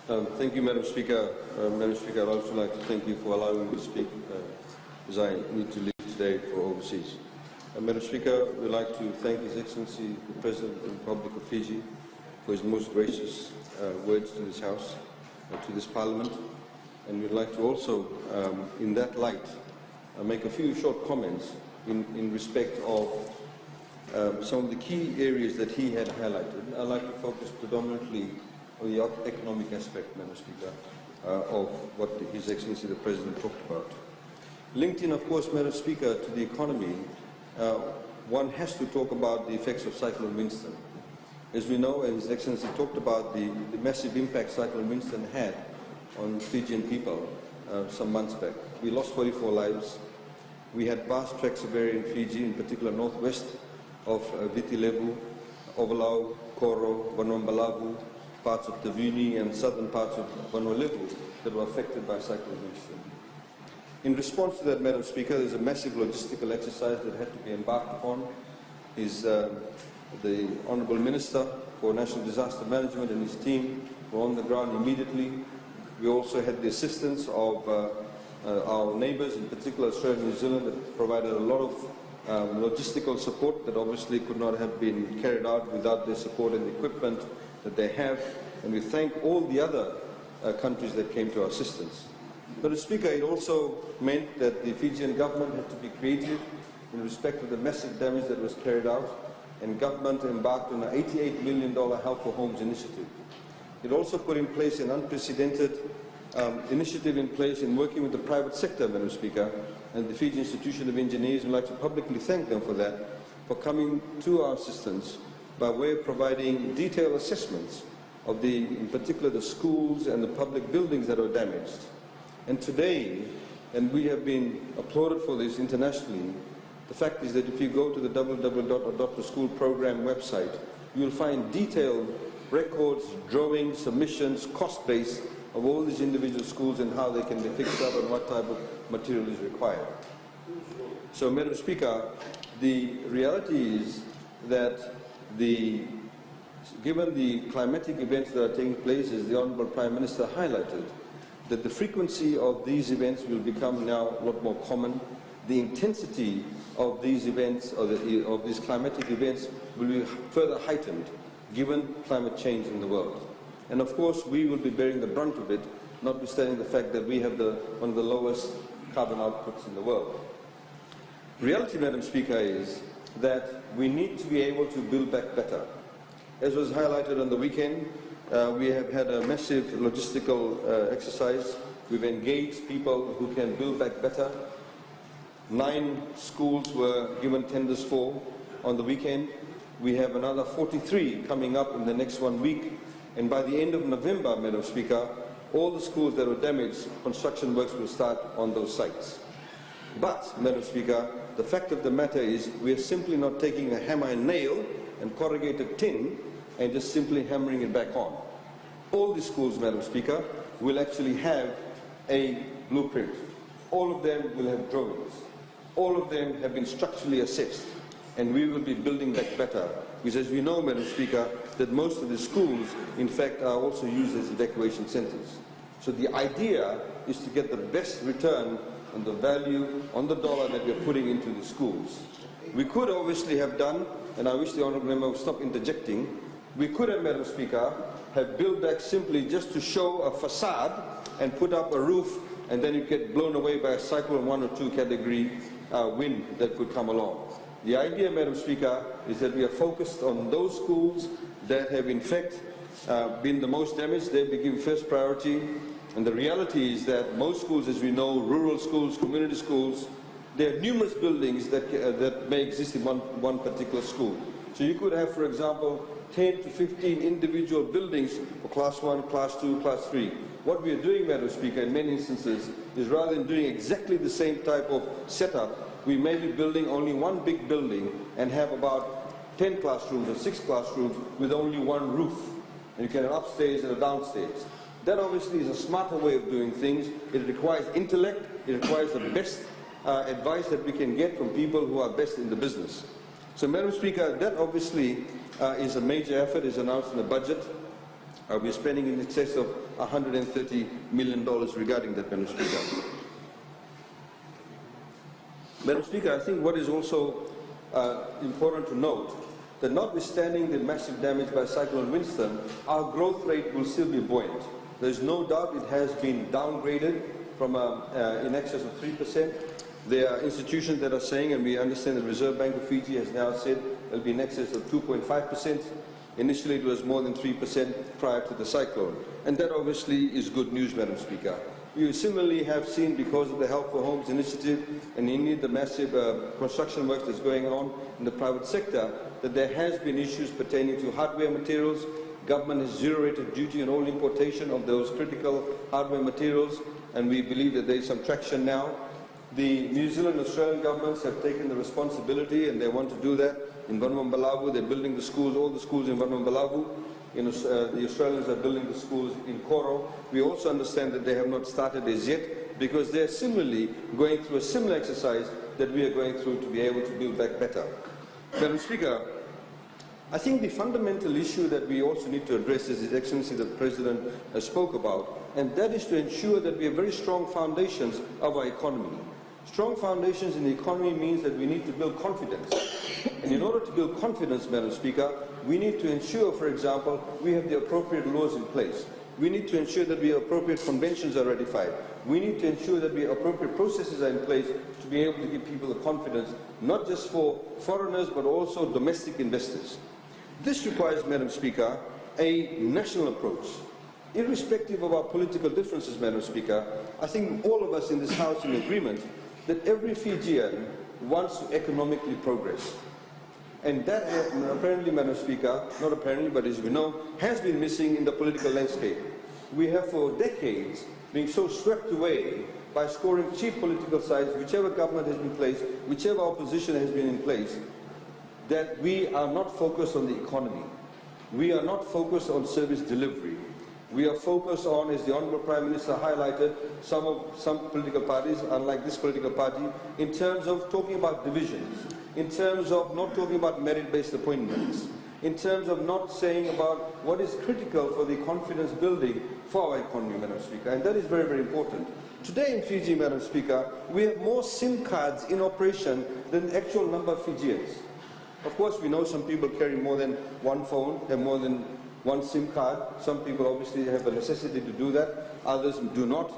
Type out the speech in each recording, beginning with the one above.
Thank you, Madam Speaker. Madam Speaker, I'd also like to thank you for allowing me to speak, as I need to leave today for overseas. Madam Speaker, we'd like to thank His Excellency, the President of the Republic of Fiji, for his most gracious words to this House, to this Parliament. And we'd like to also, in that light, make a few short comments in respect of some of the key areas that he had highlighted. I'd like to focus predominantly on the economic aspect, Madam Speaker, of what His Excellency the President talked about. Linked in, of course, Madam Speaker, to the economy, one has to talk about the effects of Cyclone Winston. As we know, and His Excellency talked about the massive impact Cyclone Winston had on Fijian people some months back. We lost 44 lives. We had vast tracts of area in Fiji, in particular northwest of Viti Levu, Ovalau, Koro, Vanuatu, parts of Tavuni and southern parts of Vanuatu that were affected by Cyclone Winston. In response to that, Madam Speaker, there's a massive logistical exercise that had to be embarked upon. The Honourable Minister for National Disaster Management and his team were on the ground immediately. We also had the assistance of our neighbours, in particular Australia and New Zealand, that provided a lot of logistical support that obviously could not have been carried out without their support and the equipment that they have. And we thank all the other countries that came to our assistance. Madam Speaker, it also meant that the Fijian government had to be creative in respect of the massive damage that was carried out, and government embarked on an $88 million Help for Homes initiative. It also put in place an unprecedented initiative in place in working with the private sector, Madam Speaker, and the Fiji Institution of Engineers. We'd like to publicly thank them for that, for coming to our assistance by way of providing detailed assessments of in particular the schools and the public buildings that were damaged. And today, and we have been applauded for this internationally, the fact is that if you go to the www.adoptaschool program website, you will find detailed records, drawings, submissions, cost base of all these individual schools and how they can be fixed up and what type of material is required. So, Madam Speaker, the reality is that given the climatic events that are taking place, as the Honourable Prime Minister highlighted, that the frequency of these events will become now a lot more common. The intensity of these events, of these climatic events, will be further heightened given climate change in the world. And of course, we will be bearing the brunt of it, notwithstanding the fact that we have one of the lowest carbon outputs in the world. Reality, Madam Speaker, is that we need to be able to build back better. As was highlighted on the weekend, we have had a massive logistical exercise. We've engaged people who can build back better. 9 schools were given tenders for on the weekend. We have another 43 coming up in the next 1 week. And by the end of November, Madam Speaker, all the schools that were damaged, construction works will start on those sites. But, Madam Speaker, the fact of the matter is we are simply not taking a hammer and nail and corrugated tin and just simply hammering it back on. All the schools, Madam Speaker, will actually have a blueprint. All of them will have drawings. All of them have been structurally assessed, and we will be building back better. Because as we know, Madam Speaker, that most of the schools, in fact, are also used as evacuation centres. So the idea is to get the best return on the value, on the dollar that we are putting into the schools. We could obviously have done, and I wish the Honourable Member would stop interjecting, we could have, Madam Speaker, have built back simply just to show a facade and put up a roof, and then you get blown away by a cyclone 1 or 2 category wind that could come along. The idea, Madam Speaker, is that we are focused on those schools that have in fact been the most damaged. They've been given first priority. And the reality is that most schools, as we know, rural schools, community schools, there are numerous buildings that may exist in one particular school. So you could have, for example, 10 to 15 individual buildings for Class 1, Class 2, Class 3. What we are doing, Madam Speaker, in many instances, is rather than doing exactly the same type of setup, we may be building only one big building and have about 10 classrooms or 6 classrooms with only one roof. And you can have upstairs and a downstairs. That obviously is a smarter way of doing things. It requires intellect. It requires the best advice that we can get from people who are best in the business. So, Madam Speaker, that obviously is a major effort, is announced in the budget. We're spending in excess of $130 million regarding that, Madam Speaker. Madam Speaker, I think what is also important to note, that notwithstanding the massive damage by Cyclone Winston, our growth rate will still be buoyant. There's no doubt it has been downgraded from in excess of 3%. There are institutions that are saying, and we understand the Reserve Bank of Fiji has now said it will be in excess of 2.5%. Initially it was more than 3% prior to the cyclone. And that obviously is good news, Madam Speaker. You similarly have seen, because of the Help for Homes initiative and indeed the massive construction work that's going on in the private sector, that there has been issues pertaining to hardware materials. Government has zero-rated duty on all importation of those critical hardware materials, and we believe that there is some traction now. The New Zealand and Australian governments have taken the responsibility, and they want to do that. In Vanuatu, they're building the schools, all the schools in Vanuatu. The Australians are building the schools in Koro. We also understand that they have not started as yet, because they're similarly going through a similar exercise that we are going through to be able to build back better. Madam Speaker, I think the fundamental issue that we also need to address is His Excellency the President spoke about, and that is to ensure that we have very strong foundations of our economy. Strong foundations in the economy means that we need to build confidence. And in order to build confidence, Madam Speaker, we need to ensure, for example, we have the appropriate laws in place. We need to ensure that the appropriate conventions are ratified. We need to ensure that the appropriate processes are in place to be able to give people the confidence, not just for foreigners, but also domestic investors. This requires, Madam Speaker, a national approach. Irrespective of our political differences, Madam Speaker, I think all of us in this House are in agreement that every Fijian wants to economically progress. And that, apparently, Madam Speaker, not apparently, but as we know, has been missing in the political landscape. We have for decades been so swept away by scoring cheap political sides, whichever government has been placed, whichever opposition has been in place, that we are not focused on the economy. We are not focused on service delivery. We are focused on, as the Honourable Prime Minister highlighted, some political parties, unlike this political party, in terms of talking about divisions, in terms of not talking about merit-based appointments, in terms of not saying about what is critical for the confidence building for our economy, Madam Speaker, and that is very, very important. Today in Fiji, Madam Speaker, we have more SIM cards in operation than the actual number of Fijians. Of course, we know some people carry more than one phone, have more than one SIM card. Some people obviously have the necessity to do that, others do not.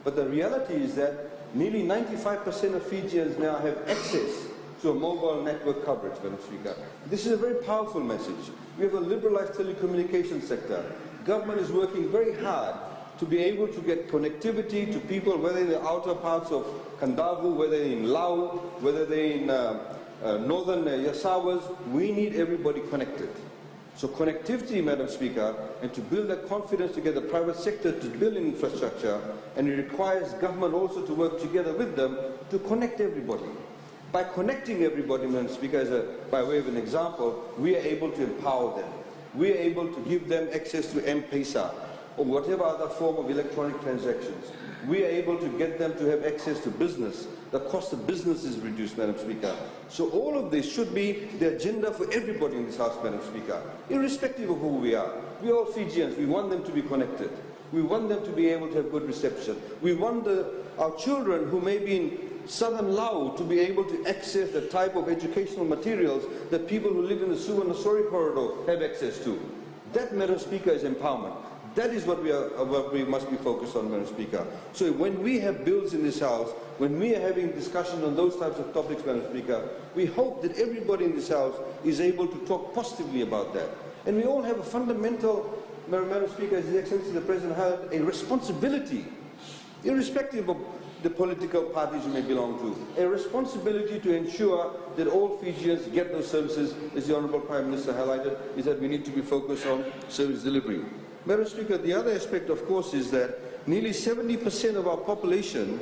But the reality is that nearly 95% of Fijians now have access to a mobile network coverage, Madam Speaker. This is a very powerful message. We have a liberalized telecommunications sector. Government is working very hard to be able to get connectivity to people, whether in the outer parts of Kandavu, whether in Lau, whether they're in northern Yasawas. We need everybody connected. So connectivity, Madam Speaker, and to build that confidence to get the private sector to build infrastructure, and it requires government also to work together with them to connect everybody. By connecting everybody, Madam Speaker, by way of an example, we are able to empower them. We are able to give them access to M-Pesa or whatever other form of electronic transactions. We are able to get them to have access to business. The cost of business is reduced, Madam Speaker. So all of this should be the agenda for everybody in this House, Madam Speaker, irrespective of who we are. We are all Fijians. We want them to be connected. We want them to be able to have good reception. We want our children who may be in southern Lau to be able to access the type of educational materials that people who live in the Suvarnasori corridor have access to. That, Madam Speaker, is empowerment. That is what we must be focused on, Madam Speaker. So when we have bills in this House, when we are having discussions on those types of topics, Madam Speaker, we hope that everybody in this House is able to talk positively about that. And we all have a fundamental, Madam Speaker, as His Excellency the President had, a responsibility, irrespective of the political parties you may belong to, a responsibility to ensure that all Fijians get those services, as the Honourable Prime Minister highlighted, is that we need to be focused on service delivery. Madam Speaker, the other aspect, of course, is that nearly 70% of our population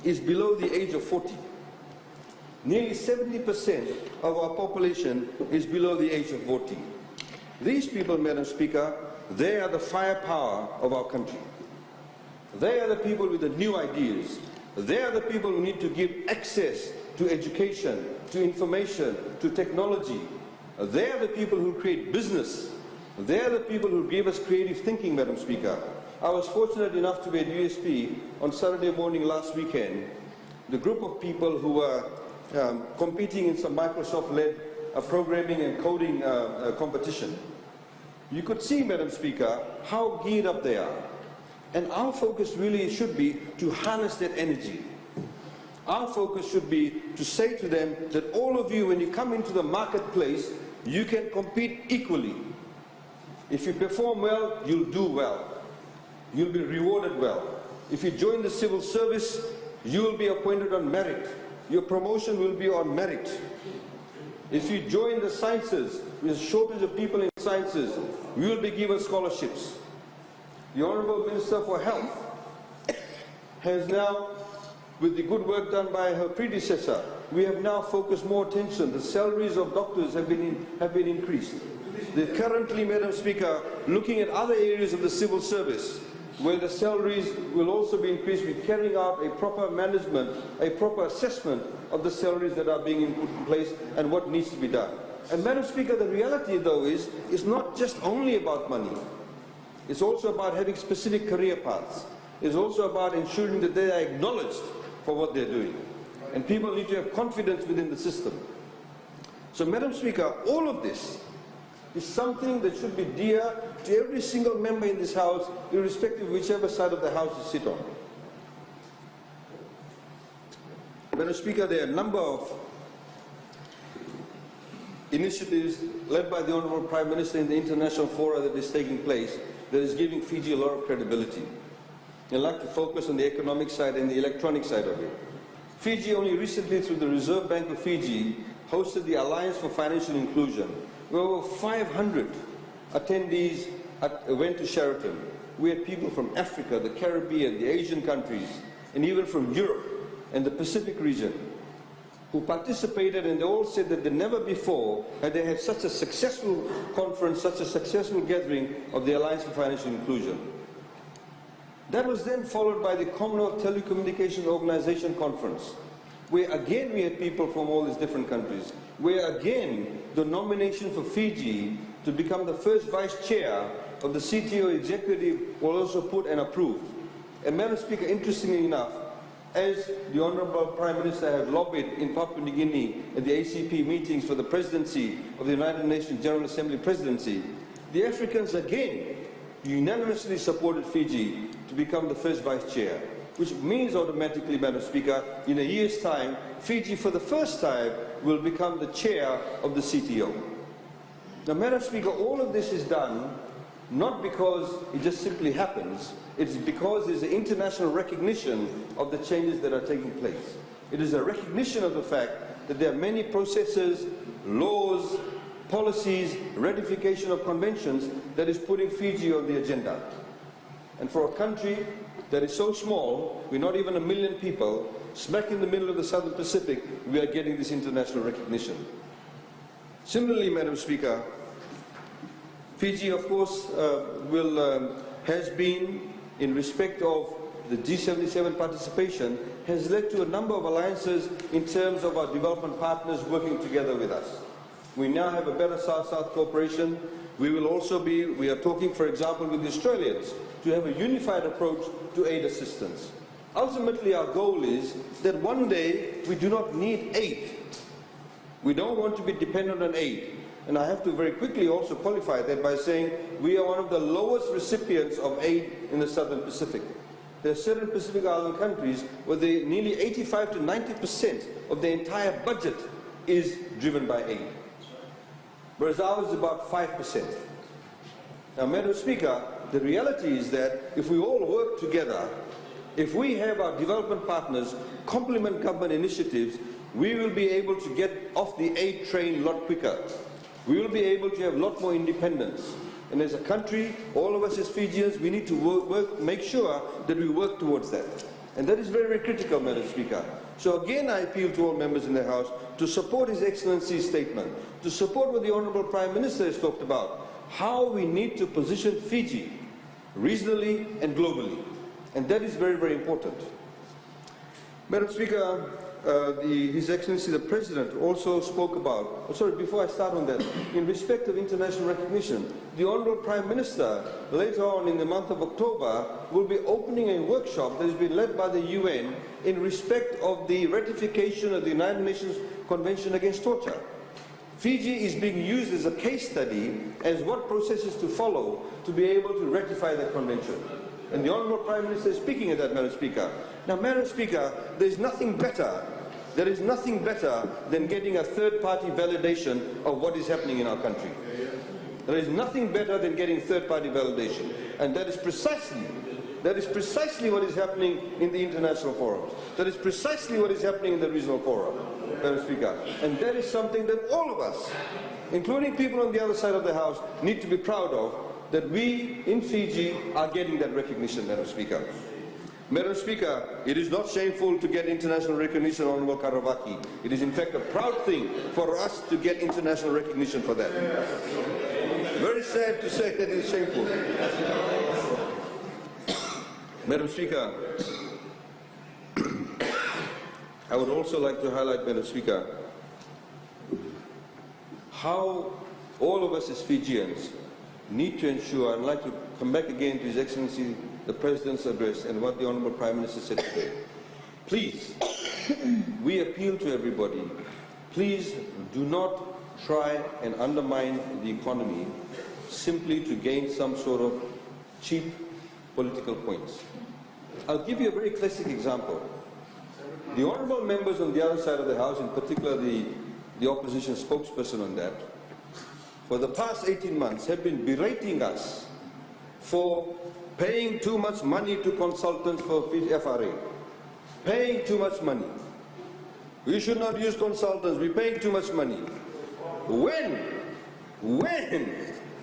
is below the age of 40. Nearly 70% of our population is below the age of 40. These people, Madam Speaker, they are the firepower of our country. They are the people with the new ideas. They are the people who need to give access to education, to information, to technology. They are the people who create business. They are the people who gave us creative thinking, Madam Speaker. I was fortunate enough to be at USP on Saturday morning last weekend. The group of people who were competing in some Microsoft-led programming and coding competition. You could see, Madam Speaker, how geared up they are. And our focus really should be to harness that energy. Our focus should be to say to them that all of you, when you come into the marketplace, you can compete equally. If you perform well, you'll do well. You'll be rewarded well. If you join the civil service, you'll be appointed on merit. Your promotion will be on merit. If you join the sciences, with a shortage of people in sciences, you will be given scholarships. The Honourable Minister for Health has now, with the good work done by her predecessor, we have now focused more attention. The salaries of doctors have been increased. They're currently, Madam Speaker, looking at other areas of the civil service where the salaries will also be increased. We're carrying out a proper management, a proper assessment of the salaries that are being put in place and what needs to be done. And Madam Speaker, the reality though is, it's not just only about money. It's also about having specific career paths. It's also about ensuring that they are acknowledged for what they're doing. And people need to have confidence within the system. So Madam Speaker, all of this is something that should be dear to every single member in this House, irrespective of whichever side of the House you sit on. Madam Speaker, there are a number of initiatives led by the Honourable Prime Minister in the international fora that is taking place that is giving Fiji a lot of credibility. I'd like to focus on the economic side and the electronic side of it. Fiji only recently, through the Reserve Bank of Fiji, hosted the Alliance for Financial Inclusion, where over 500 attendees went to Sheraton. We had people from Africa, the Caribbean, the Asian countries, and even from Europe and the Pacific region, who participated, and they all said that never before had they had such a successful conference, such a successful gathering of the Alliance for Financial Inclusion. That was then followed by the Commonwealth Telecommunications Organization Conference, where again we had people from all these different countries, where again the nomination for Fiji to become the first vice chair of the CTO executive was also put and approved. And Madam Speaker, interestingly enough, as the Honourable Prime Minister has lobbied in Papua New Guinea at the ACP meetings for the presidency of the United Nations General Assembly presidency, the Africans again unanimously supported Fiji to become the first vice chair, which means automatically, Madam Speaker, in a year's time, Fiji for the first time will become the chair of the CTO. Now, Madam Speaker, all of this is done not because it just simply happens. It's because there's an international recognition of the changes that are taking place. It is a recognition of the fact that there are many processes, laws, policies, ratification of conventions that is putting Fiji on the agenda. And for a country that is so small, we're not even 1 million people, smack in the middle of the Southern Pacific, we are getting this international recognition. Similarly, Madam Speaker, Fiji, of course, has been, in respect of the G77 participation, has led to a number of alliances in terms of our development partners working together with us. We now have a better South-South cooperation. We are talking, for example, with the Australians to have a unified approach to aid assistance. Ultimately, our goal is that one day we do not need aid. We don't want to be dependent on aid. And I have to very quickly also qualify that by saying we are one of the lowest recipients of aid in the Southern Pacific. There are certain Pacific Island countries where nearly 85 to 90% of their entire budget is driven by aid, whereas ours is about 5%. Now, Madam Speaker, the reality is that if we all work together, if we have our development partners complement government initiatives, we will be able to get off the aid train a lot quicker. We will be able to have a lot more independence. And as a country, all of us as Fijians, we need to make sure that we work towards that. And that is very, very critical, Madam Speaker. So again, I appeal to all members in the House to support His Excellency's statement, to support what the Honourable Prime Minister has talked about, how we need to position Fiji regionally and globally. And that is very, very important. Madam Speaker, His Excellency the President also spoke about, before I start on that, in respect of international recognition, the Honourable Prime Minister later on in the month of October will be opening a workshop that has been led by the UN in respect of the ratification of the United Nations Convention Against Torture. Fiji is being used as a case study as what processes to follow to be able to ratify that convention. And the Honourable Prime Minister is speaking at that, Madam Speaker. Now, Madam Speaker, there is nothing better than getting a third-party validation of what is happening in our country. There is nothing better than getting third-party validation. And that is precisely what is happening in the international forums. That is precisely what is happening in the regional forum, Madam Speaker. And that is something that all of us, including people on the other side of the House, need to be proud of, that we in Fiji are getting that recognition, Madam Speaker. Madam Speaker, it is not shameful to get international recognition, Honourable Karavaki. It is in fact a proud thing for us to get international recognition for that. Very sad to say that it is shameful. Madam Speaker, I would also like to highlight, Madam Speaker, how all of us as Fijians need to ensure, and I'd like to come back again to His Excellency the President's address and what the Honourable Prime Minister said today. Please, we appeal to everybody, please do not try and undermine the economy simply to gain some sort of cheap political points. I'll give you a very classic example. The honourable members on the other side of the House, in particular the opposition spokesperson on that, for the past 18 months have been berating us for paying too much money to consultants for FRA. Paying too much money. We should not use consultants, we're paying too much money. When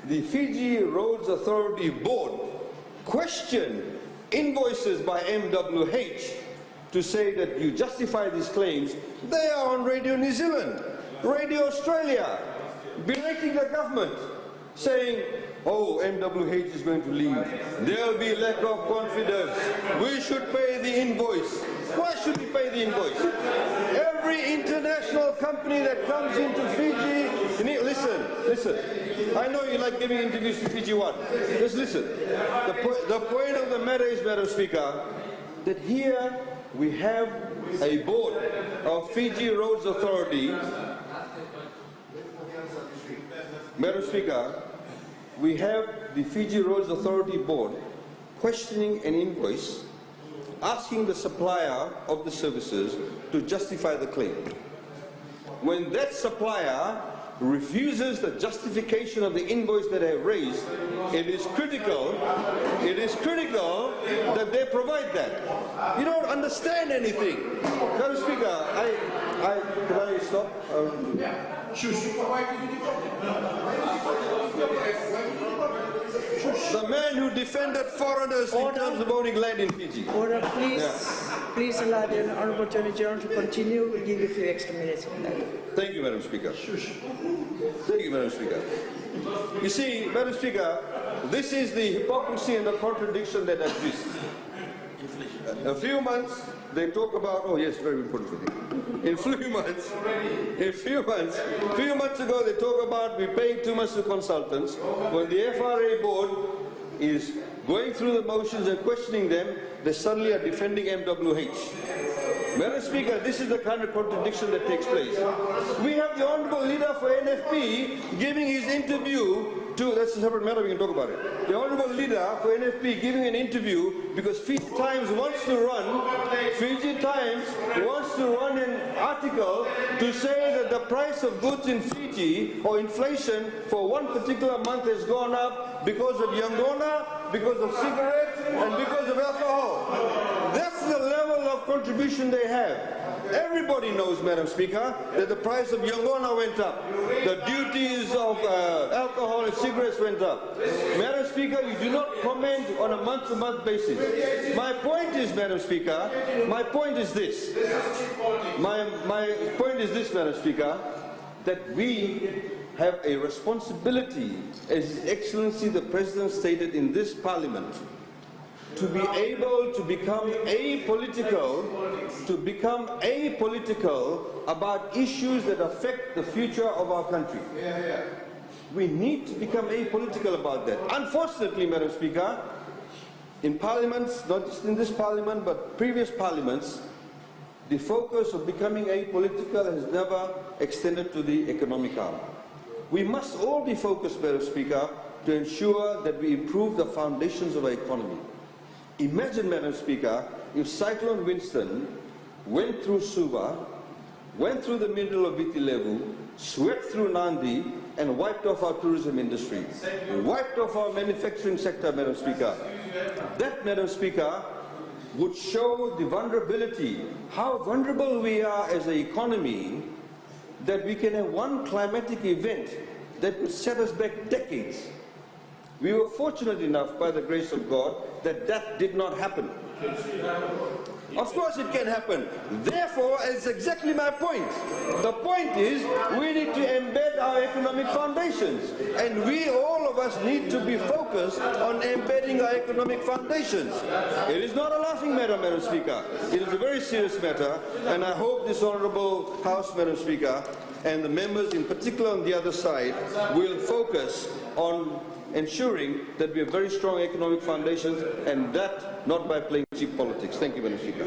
the Fiji Roads Authority Board questioned invoices by MWH to say that you justify these claims, they are on Radio New Zealand, Radio Australia, berating the government, saying, oh, MWH is going to leave. There will be lack of confidence. We should pay the invoice. Why should we pay the invoice? Every international company that comes into Fiji, listen. I know you like giving interviews to Fiji One. Just listen. The point of the matter is, Madam Speaker, that here we have a board of Fiji Roads Authority. Madam Speaker, we have the Fiji Roads Authority Board questioning an invoice, asking the supplier of the services to justify the claim. When that supplier refuses the justification of the invoice that I have raised, it is critical that they provide that. You don't understand anything. Madam Speaker, can I stop? The man who defended foreigners in terms of owning land in Fiji. Order, please. Yeah. Please allow the Honourable Attorney General to continue. We'll give you a few extra minutes for that. Thank you, Madam Speaker. Thank you, Madam Speaker. You see, Madam Speaker, this is the hypocrisy and the contradiction that exists. A few months, they talk about, oh yes, very important for you. A few months ago, they talk about we paying too much to consultants. When the FRA board is going through the motions and questioning them, they suddenly are defending MWH. Madam Speaker, this is the kind of contradiction that takes place. We have the Honourable Leader for NFP giving his interview to, that's a separate matter, we can talk about it. The Honourable Leader for NFP giving an interview because Fiji Times wants to run an article to say that the price of goods in Fiji or inflation for one particular month has gone up because of Yangona, because of cigarettes and because of alcohol. That's the level of contribution they have. Everybody knows, Madam Speaker, that the price of Yangona went up. The duties of alcohol and cigarettes went up. Madam Speaker, you do not comment on a month-to-month basis. My point is, Madam Speaker, my point is this. My point is this, Madam Speaker, that we have a responsibility, as His Excellency the President stated in this Parliament, to be able to become apolitical about issues that affect the future of our country. We need to become apolitical about that. Unfortunately, Madam Speaker, in parliaments, not just in this parliament, but previous parliaments, the focus of becoming apolitical has never extended to the economic arm. We must all be focused, Madam Speaker, to ensure that we improve the foundations of our economy. Imagine, Madam Speaker, if Cyclone Winston went through Suva, went through the middle of Vitilevu, swept through Nandi, and wiped off our tourism industry, wiped off our manufacturing sector, Madam Speaker. That, Madam Speaker, would show the vulnerability, how vulnerable we are as an economy, that we can have one climatic event that would set us back decades. We were fortunate enough, by the grace of God, that that did not happen. Of course it can happen. Therefore, it's exactly my point. The point is, we need to embed our economic foundations. And we, all of us, need to be focused on embedding our economic foundations. It is not a laughing matter, Madam Speaker. It is a very serious matter, and I hope this Honourable House, Madam Speaker, and the members in particular on the other side will focus on ensuring that we have very strong economic foundations, and that not by playing cheap politics. Thank you, Madam Speaker.